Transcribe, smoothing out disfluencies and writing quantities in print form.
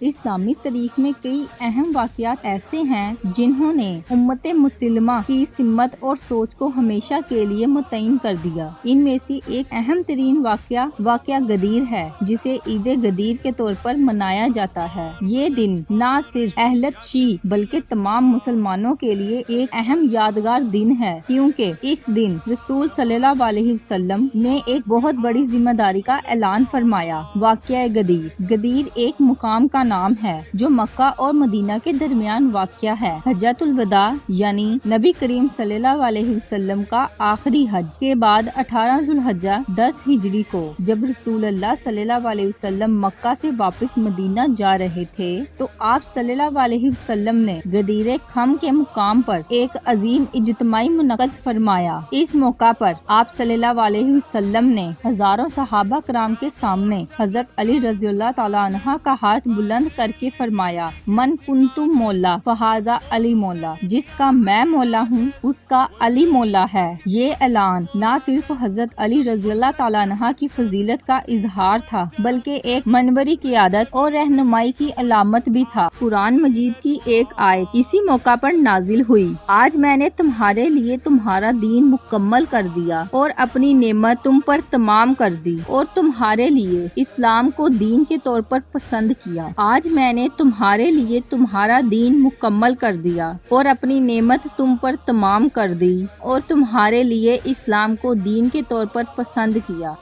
اسلامی تاریخ میں کئی اہم واقعات ایسے ہیں جنہوں نے امت مسلمہ کی سمت اور سوچ کو ہمیشہ کے لیے متعین کر دیا۔ ان میں سے ایک اہم ترین واقعہ غدیر ہے، جسے عید غدیر کے طور پر منایا جاتا ہے۔ یہ دن نہ صرف اہل شیعہ بلکہ تمام مسلمانوں کے لیے ایک اہم یادگار دن ہے، کیونکہ اس دن رسول صلی اللہ علیہ وسلم نے ایک بہت بڑی ذمہ داری کا اعلان فرمایا۔ واقعہ غدیر ایک مقام کا نام ہے جو مکہ اور مدینہ کے درمیان واقع ہے۔ حجۃ الوداع یعنی نبی کریم صلی اللہ علیہ وسلم کا آخری حج کے بعد 18 ذوالحجہ 10 ہجری کو جب رسول اللہ صلی اللہ علیہ وسلم مکہ سے واپس مدینہ جا رہے تھے تو آپ صلی اللہ علیہ وسلم نے غدیر خم کے مقام پر ایک عظیم اجتماعی منعقد فرمایا۔ اس موقع پر آپ صلی اللہ علیہ وسلم نے ہزاروں صحابہ کرام کے سامنے حضرت علی رضی اللہ تعالیٰ عنہ کا ہاتھ بلند کر کے فرمایا، من کنت مولا فہذا علی مولا، جس کا میں مولا ہوں اس کا علی مولا ہے۔ یہ اعلان نہ صرف حضرت علی رضی اللہ تعالیٰ عنہ کی فضیلت کا اظہار تھا بلکہ ایک منبری قیادت اور رہنمائی کی علامت بھی تھا۔ قرآن مجید کی ایک آیت اسی موقع پر نازل ہوئی، آج میں نے تمہارے لیے تمہارا دین مکمل کر دیا اور اپنی نعمت تم پر تمام کر دی اور تمہارے لیے اسلام کو دین کے طور پر پسند کیا۔ آج میں نے تمہارے لیے تمہارا دین مکمل کر دیا اور اپنی نعمت تم پر تمام کر دی اور تمہارے لیے اسلام کو دین کے طور پر پسند کیا۔